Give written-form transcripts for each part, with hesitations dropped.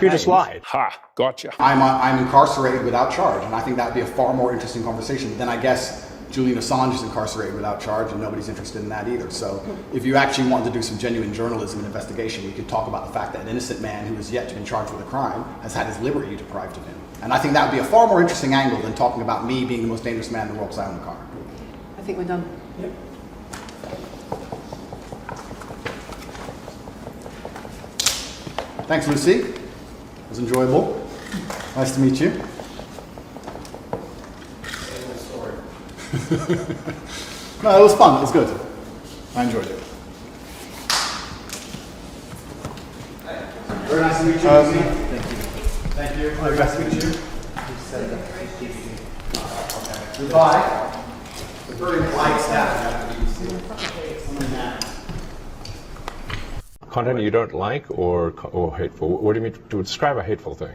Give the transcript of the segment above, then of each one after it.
You just lied. Ha, gotcha. I'm incarcerated without charge, and I think that would be a far more interesting conversation. Then I guess Julian Assange is incarcerated without charge, and nobody's interested in that either. So if you actually wanted to do some genuine journalism and investigation, you could talk about the fact that an innocent man who has yet to be charged with a crime has had his liberty deprived of him. And I think that would be a far more interesting angle than talking about me being the most dangerous man in the world because I own a car. I think we're done. Yep. Thanks, Lucy. It was enjoyable. Nice to meet you. No, it was fun. It was good. I enjoyed it. Very nice to meet you, Lucy. Thank you. Thank you. Very nice to meet you. Goodbye. It's a very polite staff. Content you don't like or hateful? What do you mean to describe a hateful thing?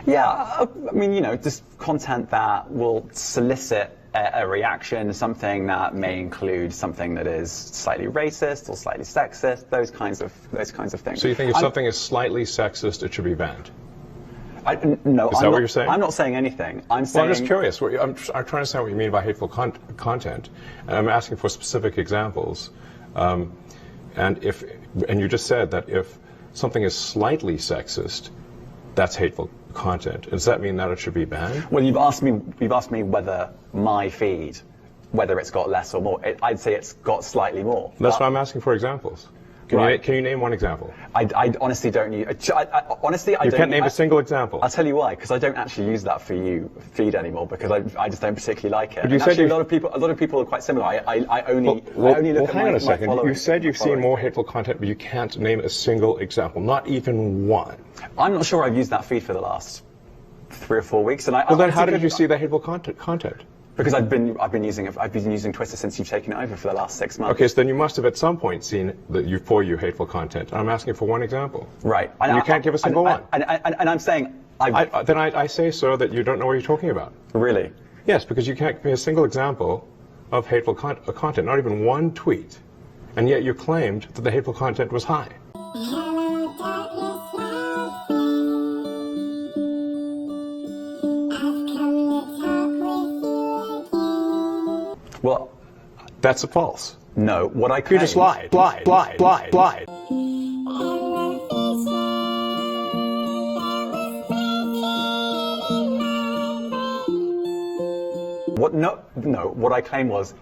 Yeah, I mean, you know, just content that will solicit a reaction, something that may include something that is slightly racist or slightly sexist, those kinds of things. So you think if something is slightly sexist, it should be banned? No, is that what you're saying? I'm not saying anything. I'm saying. Well, I'm just curious. I'm trying to understand what you mean by hateful content, and I'm asking for specific examples. And you just said that if something is slightly sexist, that's hateful content. Does that mean that it should be banned? Well, you've asked me whether my feed, whether it's got less or more. I'd say it's got slightly more. That's why I'm asking for examples. Can you name one example? I honestly don't use. Honestly, I you don't. can't name a single example. I'll tell you why. Because I don't actually use that feed anymore. Because I just don't particularly like it. But you said actually, a lot of people are quite similar. I only look at hang on a second. my You said you've seen more hateful content, but you can't name a single example, not even one. I'm not sure I've used that feed for the last 3 or 4 weeks. And then how did you see the hateful content? Because I've been using Twitter since you've taken it over for the last 6 months. Okay, so then you must have at some point seen that for you hateful content. I'm asking for one example. Right. And you can't give a single one. And I'm saying then I say, sir, that you don't know what you're talking about. Really? Yes, because you can't give me a single example of hateful content, not even one tweet, and yet you claimed that the hateful content was high. Well, that's a false. No, what I claimed... You just lied. What I claimed was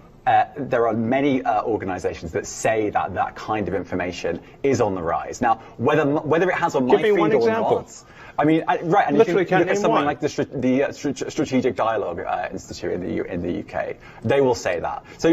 there are many organizations that say that kind of information is on the rise. Now, whether it has on my feed or not... I mean, right, and literally if you look at something one. like the Strategic Dialogue Institute in the UK, they will say that. So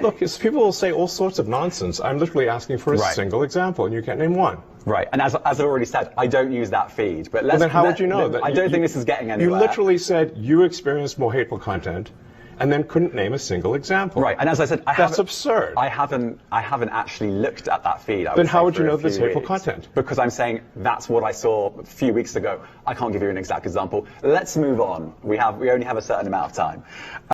look, people will say all sorts of nonsense. I'm literally asking for a single example, and you can't name one. Right, and as I already said, I don't use that feed. But then how would you know that? I don't think this is getting anywhere. You literally said you experienced more hateful content, and then couldn't name a single example. Right, and as I said, that's absurd. I haven't actually looked at that feed. Then how would you know there's hateful content? Because I'm saying that's what I saw a few weeks ago. I can't give you an exact example. Let's move on. We only have a certain amount of time.